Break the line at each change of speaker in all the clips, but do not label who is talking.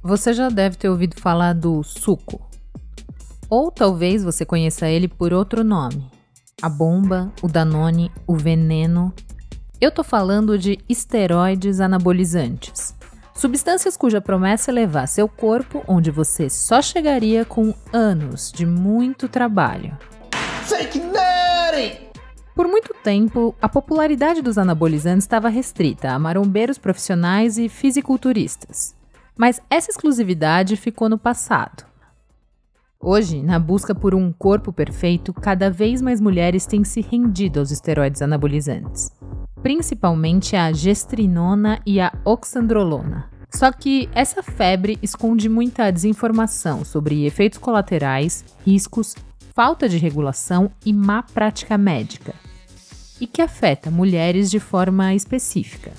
Você já deve ter ouvido falar do suco. Ou talvez você conheça ele por outro nome. A bomba, o Danone, o veneno. Eu tô falando de esteroides anabolizantes. Substâncias cuja promessa é levar seu corpo onde você só chegaria com anos de muito trabalho.
Fake Daddy!
Por muito tempo, a popularidade dos anabolizantes estava restrita a marombeiros profissionais e fisiculturistas. Mas essa exclusividade ficou no passado. Hoje, na busca por um corpo perfeito, cada vez mais mulheres têm se rendido aos esteroides anabolizantes. Principalmente a gestrinona e a oxandrolona. Só que essa febre esconde muita desinformação sobre efeitos colaterais, riscos, falta de regulação e má prática médica. E que afeta mulheres de forma específica.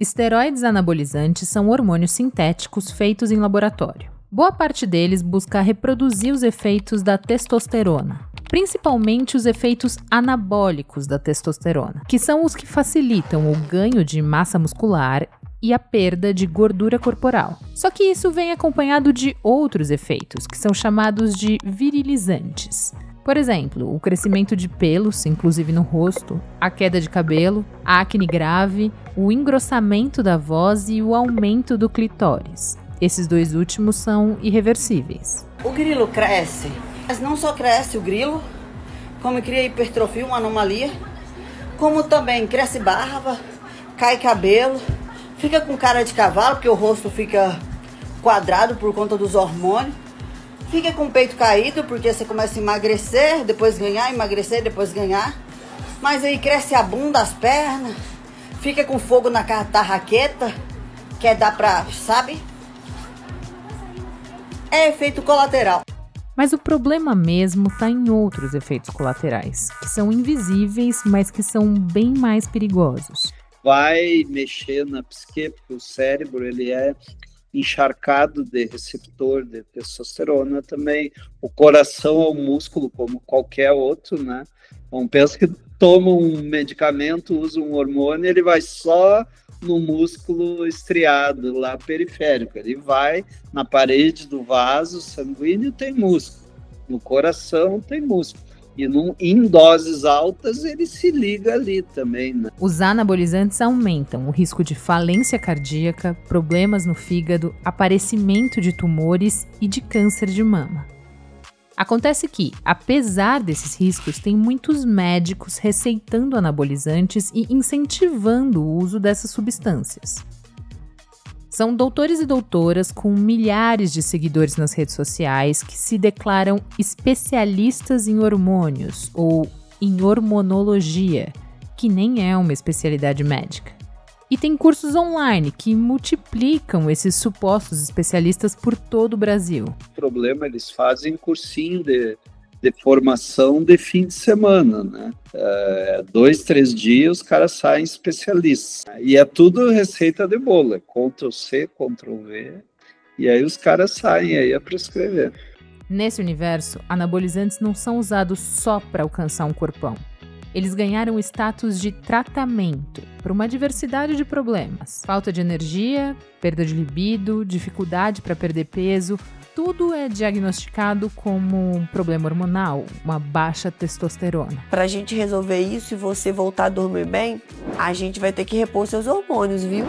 Esteroides anabolizantes são hormônios sintéticos feitos em laboratório. Boa parte deles busca reproduzir os efeitos da testosterona, principalmente os efeitos anabólicos da testosterona, que são os que facilitam o ganho de massa muscular e a perda de gordura corporal. Só que isso vem acompanhado de outros efeitos, que são chamados de virilizantes. Por exemplo, o crescimento de pelos, inclusive no rosto, a queda de cabelo, a acne grave, o engrossamento da voz e o aumento do clitóris. Esses dois últimos são irreversíveis.
O grilo cresce, mas não só cresce o grilo, como cria hipertrofia, uma anomalia, como também cresce barba, cai cabelo, fica com cara de cavalo, porque o rosto fica quadrado por conta dos hormônios. Fica com o peito caído, porque você começa a emagrecer, depois ganhar, emagrecer, depois ganhar. Mas aí cresce a bunda, as pernas, fica com fogo na tarraqueta, quer dar pra, sabe? É efeito colateral.
Mas o problema mesmo está em outros efeitos colaterais, que são invisíveis, mas que são bem mais perigosos.
Vai mexer na psique, porque o cérebro ele é encharcado de receptor de testosterona também. O coração é um músculo como qualquer outro, né? Então pensa que toma um medicamento, usa um hormônio, ele vai só no músculo estriado, lá periférico. Ele vai na parede do vaso sanguíneo, tem músculo. No coração tem músculo. E em doses altas ele se liga ali também, né?
Os anabolizantes aumentam o risco de falência cardíaca, problemas no fígado, aparecimento de tumores e de câncer de mama. Acontece que, apesar desses riscos, tem muitos médicos receitando anabolizantes e incentivando o uso dessas substâncias. São doutores e doutoras com milhares de seguidores nas redes sociais que se declaram especialistas em hormônios ou em hormonologia, que nem é uma especialidade médica. E tem cursos online que multiplicam esses supostos especialistas por todo o Brasil.
O problema, eles fazem cursinho de formação de fim de semana, né? 2, 3 dias os caras saem especialistas. E é tudo receita de bolo, é Ctrl+C, Ctrl+V, e aí os caras saem aí a prescrever.
Nesse universo, anabolizantes não são usados só para alcançar um corpão. Eles ganharam o status de tratamento para uma diversidade de problemas. Falta de energia, perda de libido, dificuldade para perder peso. Tudo é diagnosticado como um problema hormonal, uma baixa testosterona.
Para a gente resolver isso e você voltar a dormir bem, a gente vai ter que repor seus hormônios, viu?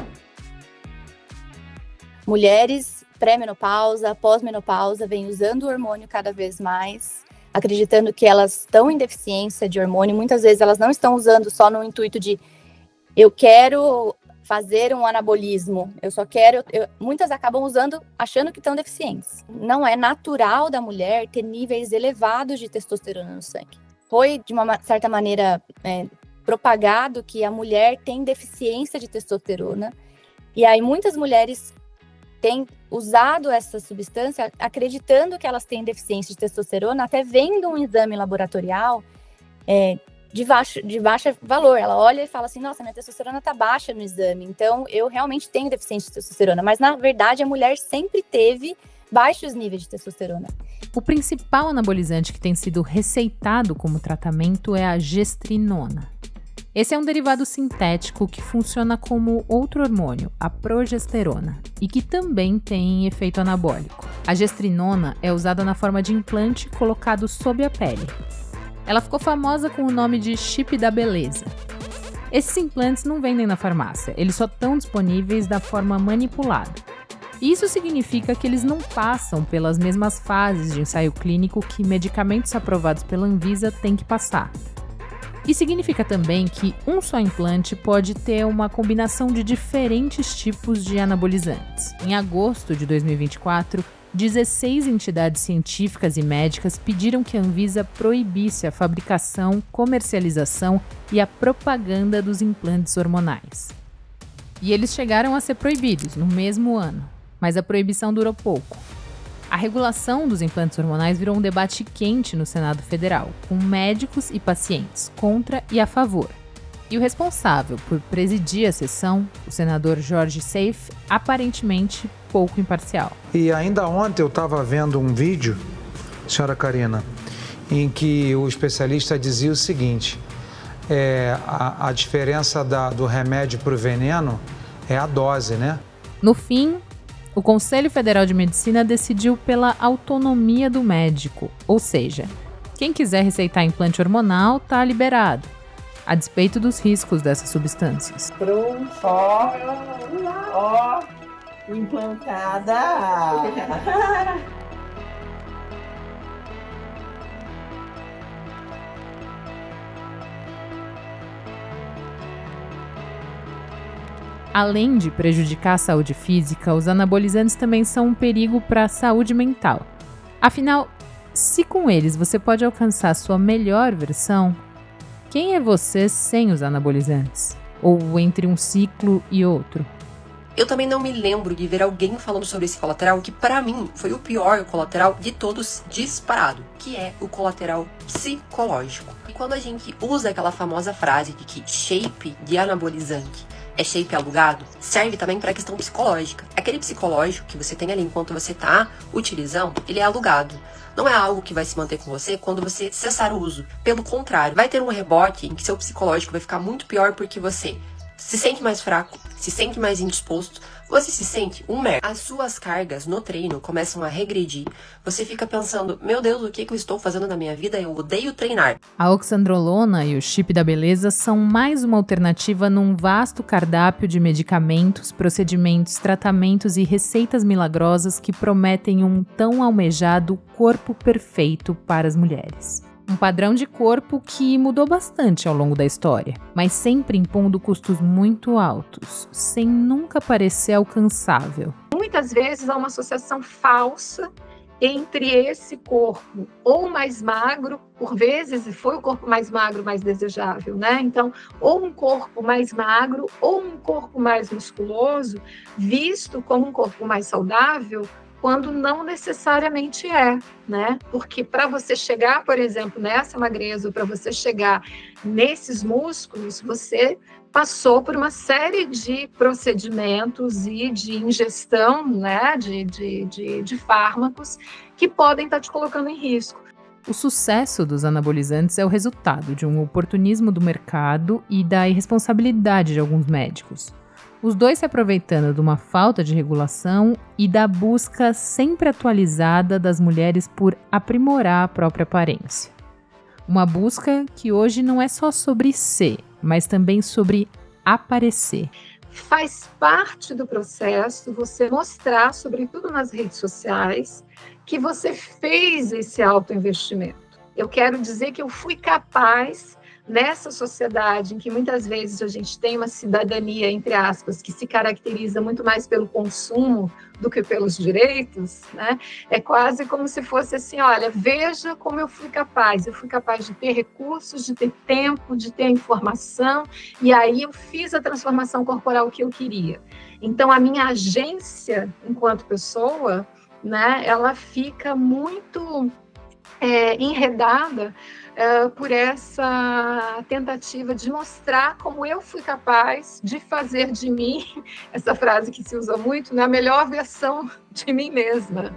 Mulheres pré-menopausa, pós-menopausa, vêm usando o hormônio cada vez mais, acreditando que elas estão em deficiência de hormônio. Muitas vezes elas não estão usando só no intuito de eu quero fazer um anabolismo, muitas acabam usando achando que estão deficientes. Não é natural da mulher ter níveis elevados de testosterona no sangue. Foi, de uma certa maneira, propagado que a mulher tem deficiência de testosterona, e aí muitas mulheres têm usado essa substância acreditando que elas têm deficiência de testosterona, até vendo um exame laboratorial de baixo valor. Ela olha e fala assim, nossa, minha testosterona está baixa no exame, então eu realmente tenho deficiência de testosterona. Mas, na verdade, a mulher sempre teve baixos níveis de testosterona.
O principal anabolizante que tem sido receitado como tratamento é a gestrinona. Esse é um derivado sintético que funciona como outro hormônio, a progesterona, e que também tem efeito anabólico. A gestrinona é usada na forma de implante colocado sob a pele. Ela ficou famosa com o nome de chip da beleza. Esses implantes não vendem na farmácia, eles só estão disponíveis da forma manipulada. Isso significa que eles não passam pelas mesmas fases de ensaio clínico que medicamentos aprovados pela Anvisa têm que passar. E significa também que um só implante pode ter uma combinação de diferentes tipos de anabolizantes. Em agosto de 2024, 16 entidades científicas e médicas pediram que a Anvisa proibisse a fabricação, comercialização e a propaganda dos implantes hormonais. E eles chegaram a ser proibidos no mesmo ano, mas a proibição durou pouco. A regulação dos implantes hormonais virou um debate quente no Senado Federal, com médicos e pacientes contra e a favor. E o responsável por presidir a sessão, o senador Jorge Seif, aparentemente pouco imparcial.
E ainda ontem eu estava vendo um vídeo, senhora Karina, em que o especialista dizia o seguinte, a diferença do remédio para o veneno é a dose, né?
No fim, o Conselho Federal de Medicina decidiu pela autonomia do médico, ou seja, quem quiser receitar implante hormonal está liberado, a despeito dos riscos dessas substâncias.
Pronto, ó, implantada.
Além de prejudicar a saúde física, os anabolizantes também são um perigo para a saúde mental. Afinal, se com eles você pode alcançar sua melhor versão, quem é você sem os anabolizantes? Ou entre um ciclo e outro?
Eu também não me lembro de ver alguém falando sobre esse colateral, que pra mim foi o pior colateral de todos disparado, que é o colateral psicológico. E quando a gente usa aquela famosa frase de que shape de anabolizante é shape alugado, serve também para a questão psicológica. Aquele psicológico que você tem ali enquanto você tá utilizando, ele é alugado. Não é algo que vai se manter com você quando você cessar o uso. Pelo contrário, vai ter um rebote em que seu psicológico vai ficar muito pior porque você se sente mais fraco, se sente mais indisposto, você se sente um merda. As suas cargas no treino começam a regredir. Você fica pensando, meu Deus, o que eu estou fazendo na minha vida? Eu odeio treinar.
A oxandrolona e o chip da beleza são mais uma alternativa num vasto cardápio de medicamentos, procedimentos, tratamentos e receitas milagrosas que prometem um tão almejado corpo perfeito para as mulheres. Um padrão de corpo que mudou bastante ao longo da história, mas sempre impondo custos muito altos, sem nunca parecer alcançável.
Muitas vezes há uma associação falsa entre esse corpo ou mais magro, por vezes foi o corpo mais magro mais desejável, né? Então, ou um corpo mais magro ou um corpo mais musculoso, visto como um corpo mais saudável, quando não necessariamente é, né? Porque para você chegar, por exemplo, nessa magreza, ou para você chegar nesses músculos, você passou por uma série de procedimentos e de ingestão, né, de fármacos que podem estar te colocando em risco.
O sucesso dos anabolizantes é o resultado de um oportunismo do mercado e da irresponsabilidade de alguns médicos. Os dois se aproveitando de uma falta de regulação e da busca sempre atualizada das mulheres por aprimorar a própria aparência. Uma busca que hoje não é só sobre ser, mas também sobre aparecer.
Faz parte do processo você mostrar, sobretudo nas redes sociais, que você fez esse autoinvestimento. Eu quero dizer que eu fui capaz, nessa sociedade em que muitas vezes a gente tem uma cidadania, entre aspas, que se caracteriza muito mais pelo consumo do que pelos direitos, né? É quase como se fosse assim, olha, veja como eu fui capaz de ter recursos, de ter tempo, de ter informação, e aí eu fiz a transformação corporal que eu queria. Então, a minha agência, enquanto pessoa, né, ela fica muito enredada por essa tentativa de mostrar como eu fui capaz de fazer de mim, essa frase que se usa muito, a melhor versão de mim mesma.